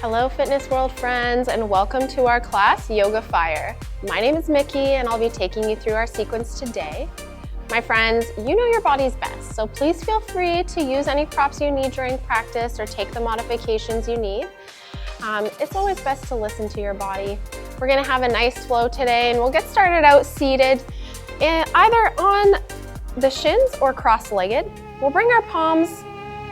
Hello Fitness World friends, and welcome to our class, Yoga Fire. My name is Mikki and I'll be taking you through our sequence today. My friends, you know your body's best, so please feel free to use any props you need during practice or take the modifications you need. It's always best to listen to your body. We're gonna have a nice flow today and we'll get started out seated either on the shins or cross-legged. We'll bring our palms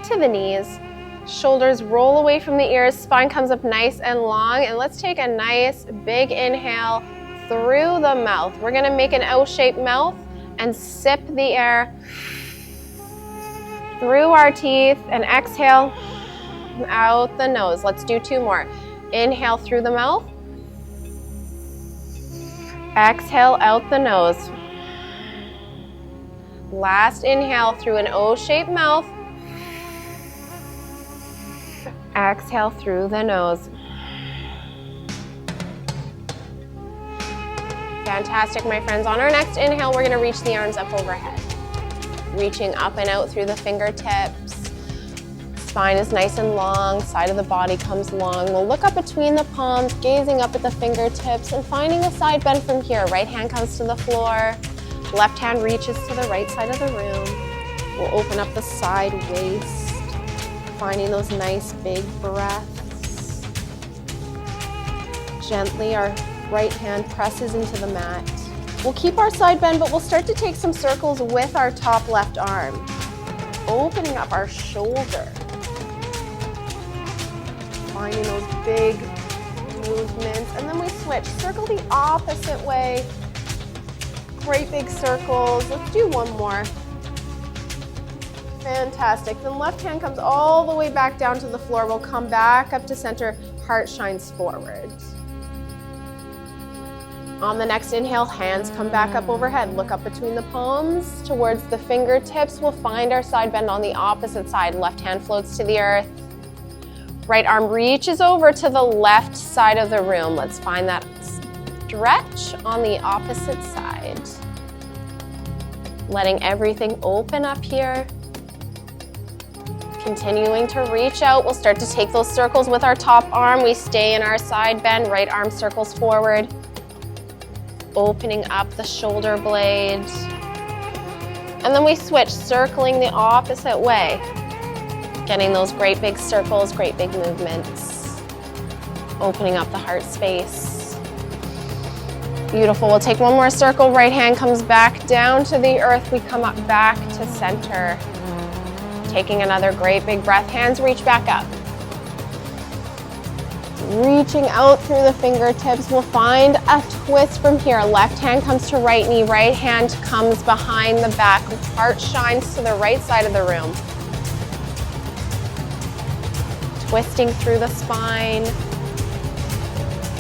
to the knees. Shoulders roll away from the ears, spine comes up nice and long, and let's take a nice big inhale through the mouth. We're gonna make an O-shaped mouth and sip the air through our teeth and exhale out the nose. Let's do two more. Inhale through the mouth. Exhale out the nose. Last inhale through an O-shaped mouth. Exhale through the nose. Fantastic, my friends. On our next inhale, we're gonna reach the arms up overhead. Reaching up and out through the fingertips. Spine is nice and long, side of the body comes long. We'll look up between the palms, gazing up at the fingertips and finding a side bend from here. Right hand comes to the floor, left hand reaches to the right side of the room. We'll open up the side waist. Finding those nice big breaths. Gently, our right hand presses into the mat. We'll keep our side bend, but we'll start to take some circles with our top left arm. Opening up our shoulder. Finding those big movements. And then we switch. Circle the opposite way. Great big circles. Let's do one more. Fantastic. Then left hand comes all the way back down to the floor. We'll come back up to center. Heart shines forward. On the next inhale, hands come back up overhead. Look up between the palms towards the fingertips. We'll find our side bend on the opposite side. Left hand floats to the earth. Right arm reaches over to the left side of the room. Let's find that stretch on the opposite side. Letting everything open up here. Continuing to reach out, we'll start to take those circles with our top arm. We stay in our side bend, right arm circles forward. Opening up the shoulder blade. And then we switch, circling the opposite way. Getting those great big circles, great big movements. Opening up the heart space. Beautiful, we'll take one more circle. Right hand comes back down to the earth. We come up back to center. Taking another great big breath, hands reach back up. Reaching out through the fingertips, we'll find a twist from here. Left hand comes to right knee, right hand comes behind the back. Heart shines to the right side of the room. Twisting through the spine.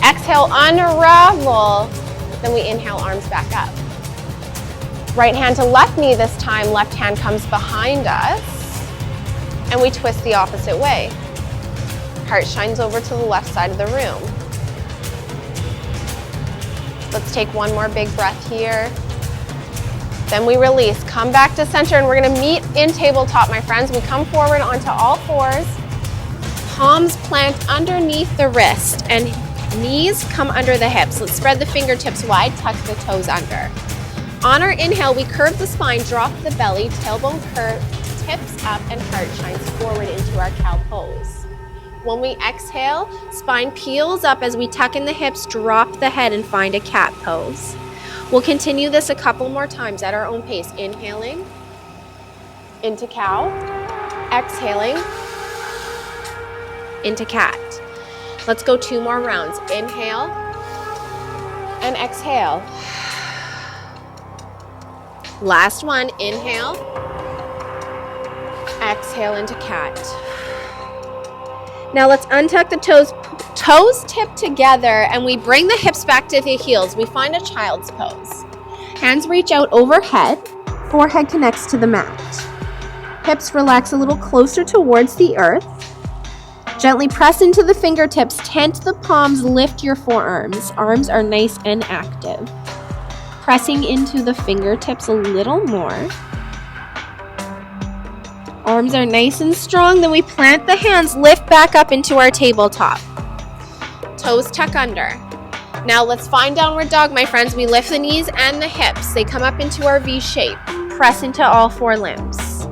Exhale, unravel. Then we inhale, arms back up. Right hand to left knee this time, left hand comes behind us. And we twist the opposite way. Heart shines over to the left side of the room. Let's take one more big breath here. Then we release, come back to center, and we're gonna meet in tabletop, my friends. We come forward onto all fours. Palms plant underneath the wrist and knees come under the hips. Let's spread the fingertips wide, tuck the toes under. On our inhale, we curve the spine, drop the belly, tailbone curve, hips up, and heart shines forward into our cow pose. When we exhale, spine peels up as we tuck in the hips, drop the head, and find a cat pose. We'll continue this a couple more times at our own pace. Inhaling into cow, exhaling into cat. Let's go two more rounds. Inhale and exhale. Last one, inhale. Exhale into cat. Now let's untuck the toes. Toes tip together and we bring the hips back to the heels. We find a child's pose. Hands reach out overhead. Forehead connects to the mat. Hips relax a little closer towards the earth. Gently press into the fingertips. Tent the palms. Lift your forearms. Arms are nice and active. Pressing into the fingertips a little more. Arms are nice and strong. Then we plant the hands, lift back up into our tabletop. Toes tuck under. Now let's find downward dog, my friends. We lift the knees and the hips. They come up into our V shape. Press into all 4 limbs.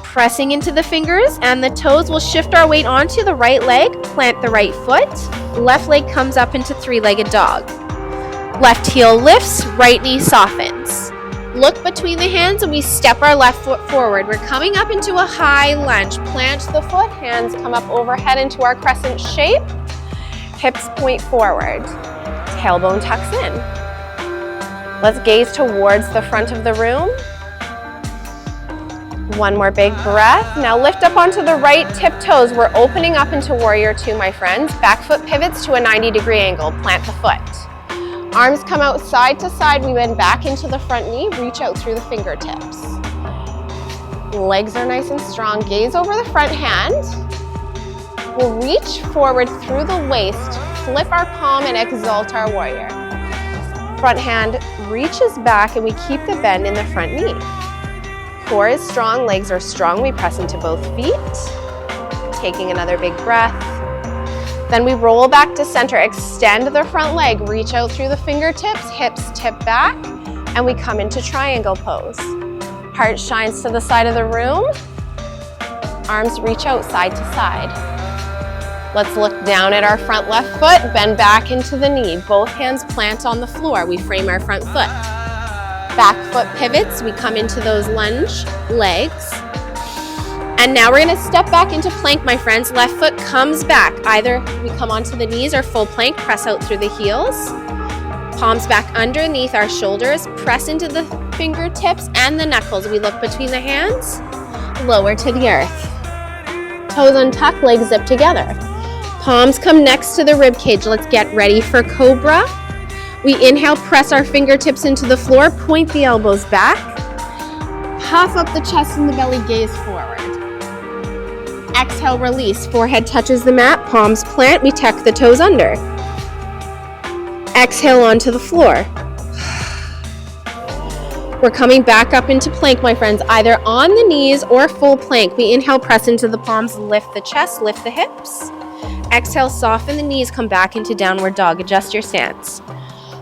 Pressing into the fingers and the toes, we'll shift our weight onto the right leg, plant the right foot. Left leg comes up into 3-legged dog. Left heel lifts, right knee softens. Look between the hands and we step our left foot forward. We're coming up into a high lunge. Plant the foot, hands come up overhead into our crescent shape. Hips point forward. Tailbone tucks in. Let's gaze towards the front of the room. One more big breath. Now lift up onto the right tiptoes. We're opening up into Warrior 2, my friends. Back foot pivots to a 90-degree angle. Plant the foot. Arms come out side to side. We bend back into the front knee. Reach out through the fingertips. Legs are nice and strong. Gaze over the front hand. We'll reach forward through the waist. Flip our palm and exalt our warrior. Front hand reaches back and we keep the bend in the front knee. Core is strong, legs are strong. We press into both feet. Taking another big breath. Then we roll back to center, extend the front leg, reach out through the fingertips, hips tip back, and we come into triangle pose. Heart shines to the side of the room. Arms reach out side to side. Let's look down at our front left foot, bend back into the knee. Both hands plant on the floor. We frame our front foot. Back foot pivots, we come into those lunge legs. And now we're gonna step back into plank, my friends. Left foot comes back. Either we come onto the knees or full plank, press out through the heels. Palms back underneath our shoulders, press into the fingertips and the knuckles. We look between the hands, lower to the earth. Toes untuck, legs zip together. Palms come next to the rib cage. Let's get ready for Cobra. We inhale, press our fingertips into the floor, point the elbows back. Puff up the chest and the belly, gaze forward. Exhale, release. Forehead touches the mat, palms plant. We tuck the toes under. Exhale onto the floor. We're coming back up into plank, my friends, either on the knees or full plank. We inhale, press into the palms, lift the chest, lift the hips. Exhale, soften the knees, come back into downward dog. Adjust your stance.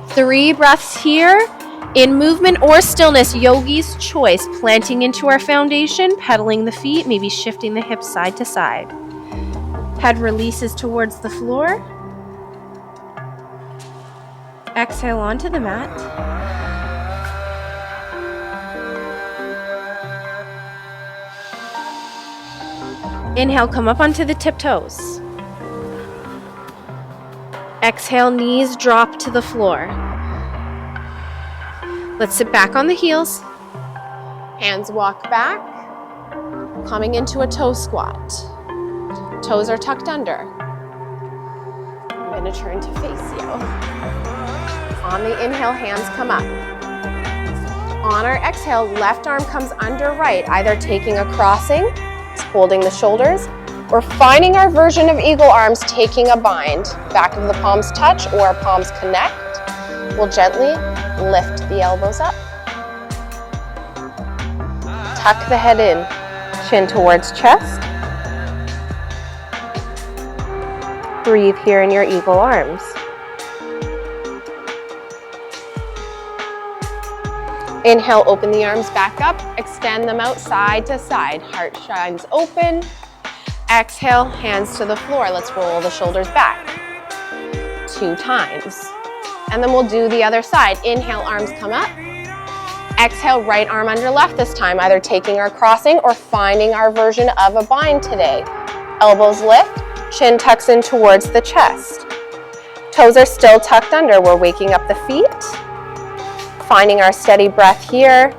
3 breaths here. In movement or stillness, yogi's choice. Planting into our foundation, pedaling the feet, maybe shifting the hips side to side. Head releases towards the floor. Exhale onto the mat. Inhale, come up onto the tiptoes. Exhale, knees drop to the floor. Let's sit back on the heels. Hands walk back, coming into a toe squat. Toes are tucked under. I'm going to turn to face you. On the inhale, hands come up. On our exhale, left arm comes under right, either taking a crossing, holding the shoulders, or finding our version of eagle arms, taking a bind. Back of the palms touch or palms connect. We'll gently lift the elbows up. Tuck the head in, chin towards chest. Breathe here in your eagle arms. Inhale, open the arms back up, extend them out side to side. Heart shines open. Exhale, hands to the floor. Let's roll the shoulders back 2 times. And then we'll do the other side. Inhale, arms come up. Exhale, right arm under left this time, either taking our crossing or finding our version of a bind today. Elbows lift, chin tucks in towards the chest. Toes are still tucked under. We're waking up the feet. Finding our steady breath here.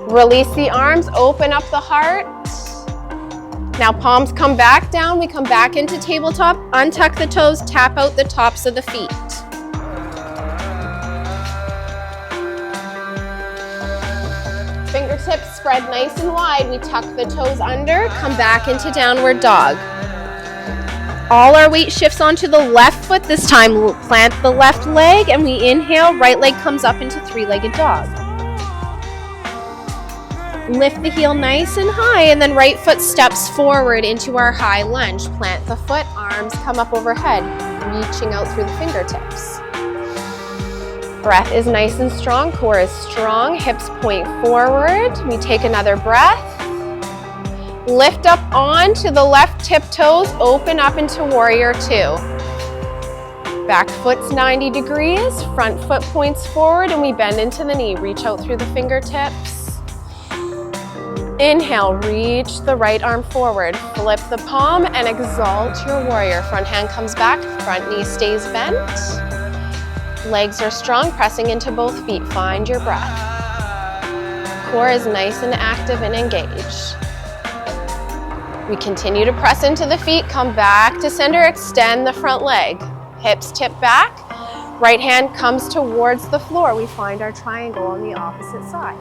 Release the arms, open up the heart. Now palms come back down, we come back into tabletop, untuck the toes, tap out the tops of the feet. Fingertips spread nice and wide, we tuck the toes under, come back into downward dog. All our weight shifts onto the left foot this time. We'll plant the left leg and we inhale, right leg comes up into 3-legged dog. Lift the heel nice and high, and then right foot steps forward into our high lunge. Plant the foot, arms come up overhead, reaching out through the fingertips. Breath is nice and strong, core is strong, hips point forward. We take another breath. Lift up onto the left tiptoes, open up into warrior two. Back foot's 90 degrees, front foot points forward, and we bend into the knee. Reach out through the fingertips. Inhale, reach the right arm forward. Flip the palm and exalt your warrior. Front hand comes back, front knee stays bent. Legs are strong, pressing into both feet. Find your breath. Core is nice and active and engaged. We continue to press into the feet, come back to center, extend the front leg. Hips tip back, right hand comes towards the floor. We find our triangle on the opposite side.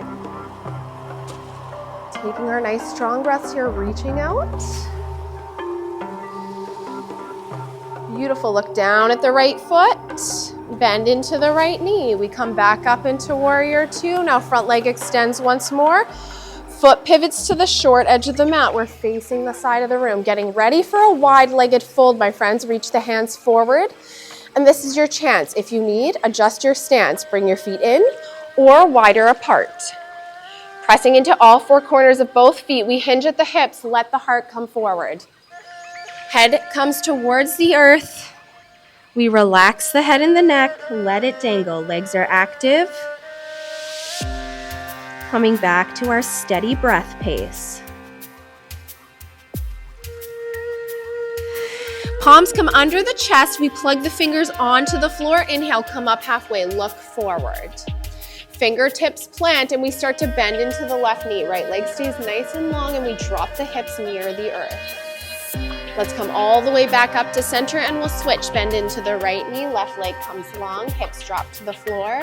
Taking our nice strong breaths here, reaching out. Beautiful, look down at the right foot, bend into the right knee. We come back up into warrior two. Now front leg extends once more. Foot pivots to the short edge of the mat. We're facing the side of the room, getting ready for a wide-legged fold, my friends. Reach the hands forward, and this is your chance. If you need, adjust your stance. Bring your feet in or wider apart. Pressing into all four corners of both feet, we hinge at the hips. Let the heart come forward. Head comes towards the earth. We relax the head and the neck. Let it dangle. Legs are active. Coming back to our steady breath pace. Palms come under the chest. We plug the fingers onto the floor. Inhale, come up halfway, look forward. Fingertips plant, and we start to bend into the left knee. Right leg stays nice and long, and we drop the hips near the earth. Let's come all the way back up to center, and we'll switch. Bend into the right knee, left leg comes long, hips drop to the floor.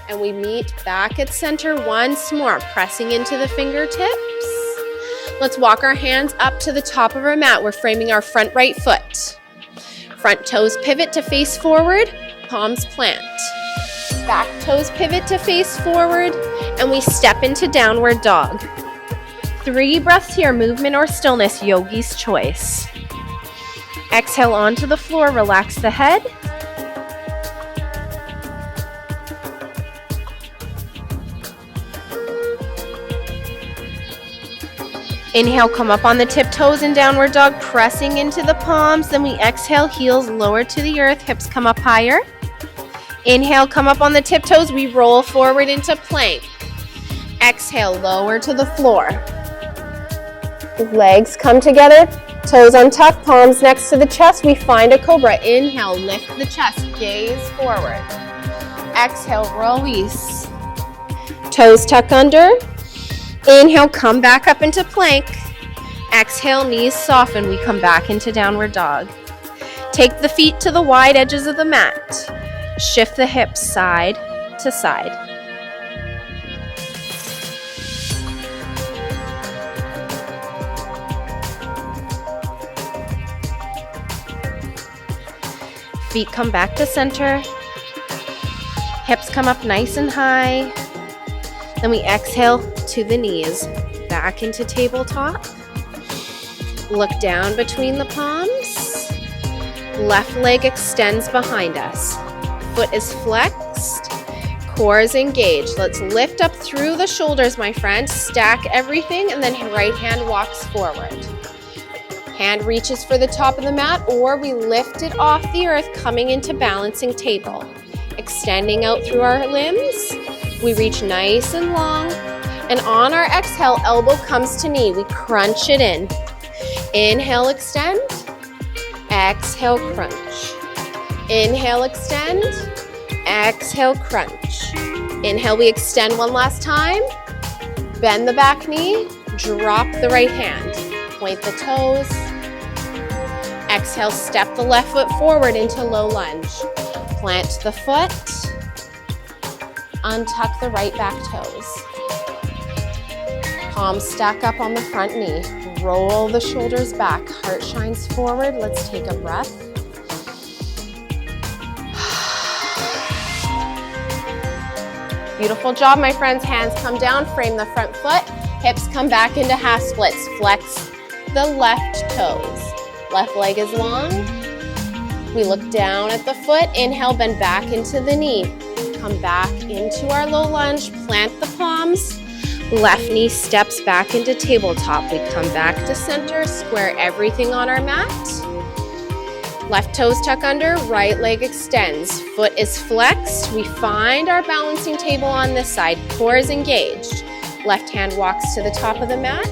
And we meet back at center once more, pressing into the fingertips. Let's walk our hands up to the top of our mat. We're framing our front right foot. Front toes pivot to face forward, palms plant. Back toes pivot to face forward, and we step into downward dog. 3 breaths here, movement or stillness, yogi's choice. Exhale onto the floor, relax the head. Inhale, come up on the tiptoes in downward dog, pressing into the palms. Then we exhale, heels lower to the earth, hips come up higher. Inhale, come up on the tiptoes. We roll forward into plank. Exhale, lower to the floor. Legs come together, toes untucked, palms next to the chest. We find a cobra. Inhale, lift the chest, gaze forward. Exhale, release. Toes tuck under. Inhale, come back up into plank. Exhale, knees soften. We come back into downward dog. Take the feet to the wide edges of the mat. Shift the hips side to side. Feet come back to center. Hips come up nice and high. Then we exhale to the knees, back into tabletop. Look down between the palms. Left leg extends behind us. Foot is flexed, core is engaged. Let's lift up through the shoulders, my friend. Stack everything, and then right hand walks forward. Hand reaches for the top of the mat, or we lift it off the earth, coming into balancing table. Extending out through our limbs. We reach nice and long, and on our exhale, elbow comes to knee. We crunch it in. Inhale, extend. Exhale, crunch. Inhale, extend. Exhale, crunch. Inhale, we extend one last time. Bend the back knee. Drop the right hand. Point the toes. Exhale, step the left foot forward into low lunge. Plant the foot. Untuck the right back toes. Palms stack up on the front knee. Roll the shoulders back. Heart shines forward. Let's take a breath. Beautiful job, my friends. Hands come down. Frame the front foot. Hips come back into half splits. Flex the left toes. Left leg is long. We look down at the foot. Inhale, bend back into the knee. Come back into our low lunge. Plant the palms. Left knee steps back into tabletop. We come back to center. Square everything on our mat. Left toes tuck under. Right leg extends. Foot is flexed. We find our balancing table on this side. Core is engaged. Left hand walks to the top of the mat.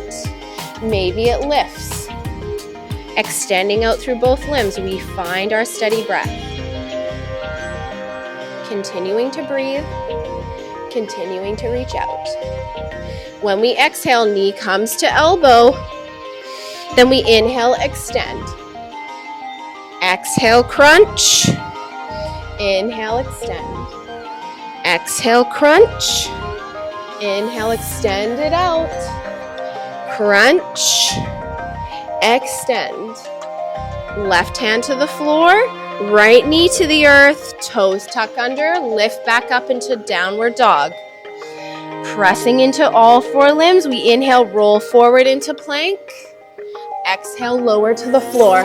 Maybe it lifts. Extending out through both limbs, we find our steady breath. Continuing to breathe, continuing to reach out. When we exhale, knee comes to elbow. Then we inhale, extend. Exhale, crunch. Inhale, extend. Exhale, crunch. Inhale, extend it out. Crunch. Extend. Left hand to the floor, right knee to the earth, toes tuck under, lift back up into downward dog. Pressing into all four limbs, we inhale, roll forward into plank. Exhale, lower to the floor.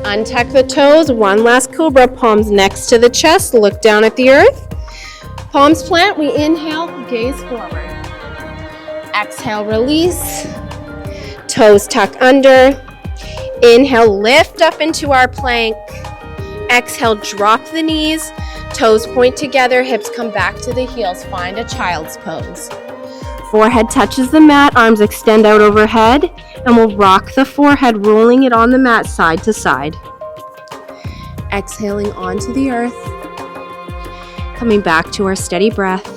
Untuck the toes, one last cobra, palms next to the chest, look down at the earth. Palms plant, we inhale, gaze forward. Exhale, release. Toes tuck under. Inhale, lift up into our plank. Exhale, drop the knees. Toes point together, hips come back to the heels. Find a child's pose. Forehead touches the mat, arms extend out overhead, and we'll rock the forehead, rolling it on the mat side to side. Exhaling onto the earth. Coming back to our steady breath.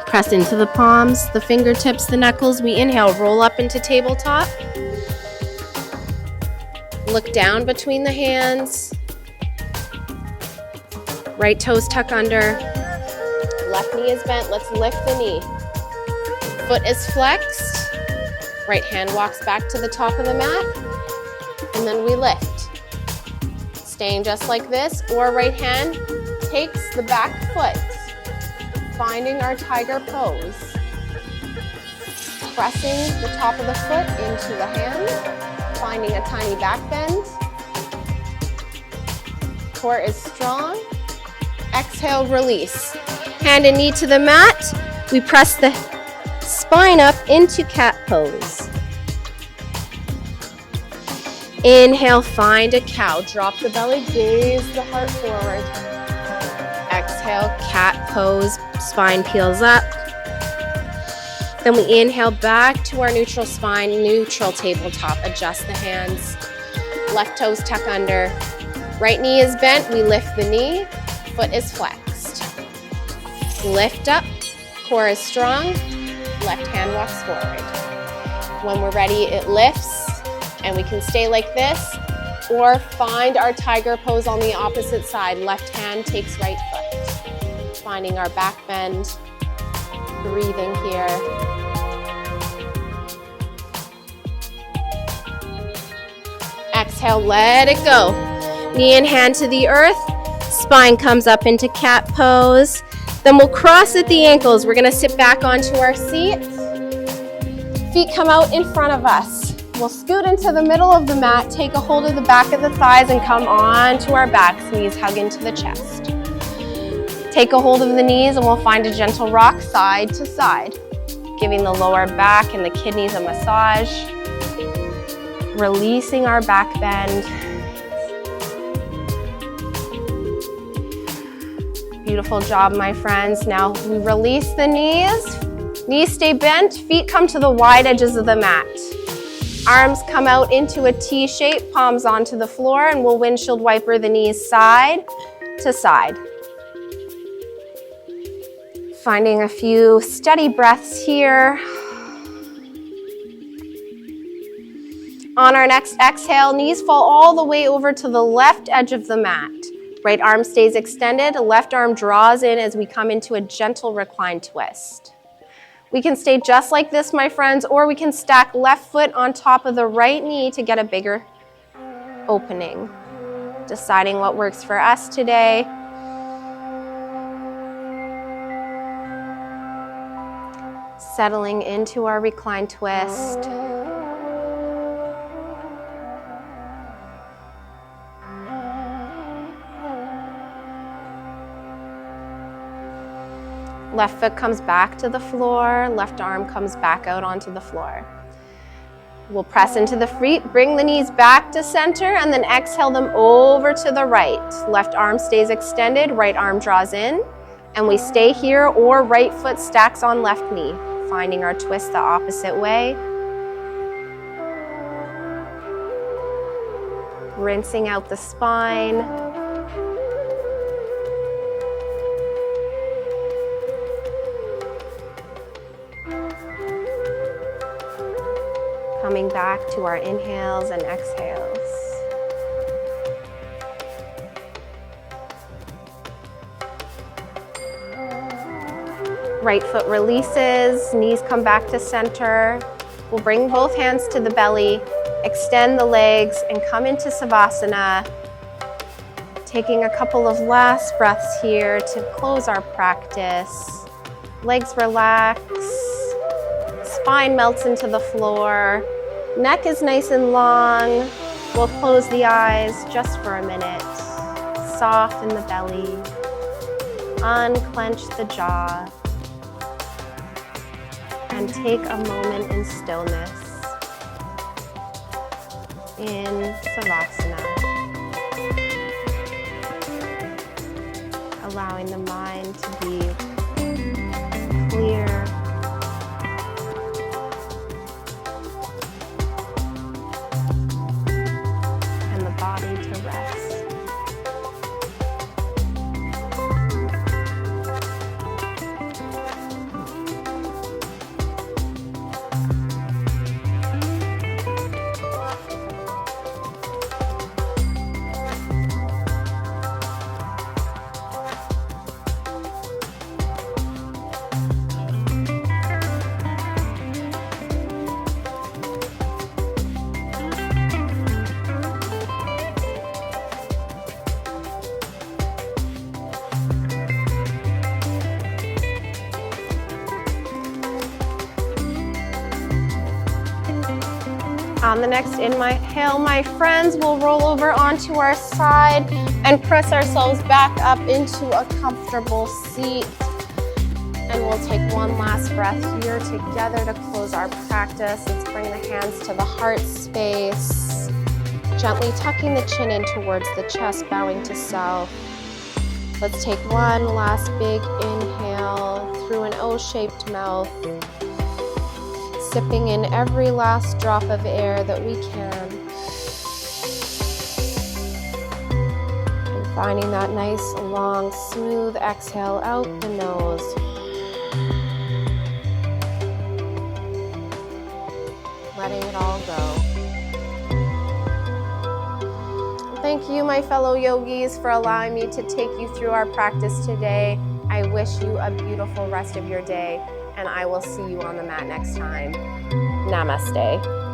Press into the palms, the fingertips, the knuckles. We inhale, roll up into tabletop. Look down between the hands. Right toes tuck under. Left knee is bent. Let's lift the knee. Foot is flexed. Right hand walks back to the top of the mat. And then we lift. Staying just like this, or right hand takes the back foot. Finding our tiger pose. Pressing the top of the foot into the hand. Finding a tiny back bend. Core is strong. Exhale, release. Hand and knee to the mat. We press the spine up into cat pose. Inhale, find a cow. Drop the belly, gaze the heart forward. Exhale, cat pose, spine peels up. Then we inhale back to our neutral spine, neutral tabletop. Adjust the hands. Left toes tuck under. Right knee is bent, we lift the knee. Foot is flexed. Lift up, core is strong. Left hand walks forward. When we're ready, it lifts, and we can stay like this, or find our tiger pose on the opposite side. Left hand takes right foot. Finding our back bend, breathing here. Exhale, let it go. Knee and hand to the earth. Spine comes up into cat pose. Then we'll cross at the ankles. We're gonna sit back onto our seat. Feet come out in front of us. We'll scoot into the middle of the mat, take a hold of the back of the thighs, and come onto our backs. Knees hug into the chest. Take a hold of the knees, and we'll find a gentle rock side to side, giving the lower back and the kidneys a massage. Releasing our back bend. Beautiful job, my friends. Now we release the knees. Knees stay bent, feet come to the wide edges of the mat. Arms come out into a T shape, palms onto the floor, and we'll windshield wiper the knees side to side. Finding a few steady breaths here. On our next exhale, knees fall all the way over to the left edge of the mat. Right arm stays extended, left arm draws in as we come into a gentle recline twist. We can stay just like this, my friends, or we can stack left foot on top of the right knee to get a bigger opening. Deciding what works for us today. Settling into our reclined twist. Left foot comes back to the floor, left arm comes back out onto the floor. We'll press into the feet, bring the knees back to center, and then exhale them over to the right. Left arm stays extended, right arm draws in, and we stay here, or right foot stacks on left knee, finding our twist the opposite way. Rinsing out the spine. Coming back to our inhales and exhales. Right foot releases, knees come back to center. We'll bring both hands to the belly, extend the legs, and come into Savasana. Taking a couple of last breaths here to close our practice. Legs relax. Spine melts into the floor. Neck is nice and long. We'll close the eyes just for a minute. Soften the belly. Unclench the jaw. And take a moment in stillness. In Savasana. Allowing the mind to be clear. Body to rest. On the next inhale, my friends, we'll roll over onto our side and press ourselves back up into a comfortable seat. And we'll take one last breath here together to close our practice. Let's bring the hands to the heart space. Gently tucking the chin in towards the chest, bowing to self. Let's take one last big inhale through an O-shaped mouth. Sipping in every last drop of air that we can. And finding that nice, long, smooth exhale out the nose. Letting it all go. Thank you, my fellow yogis, for allowing me to take you through our practice today. I wish you a beautiful rest of your day, and I will see you on the mat next time. Namaste.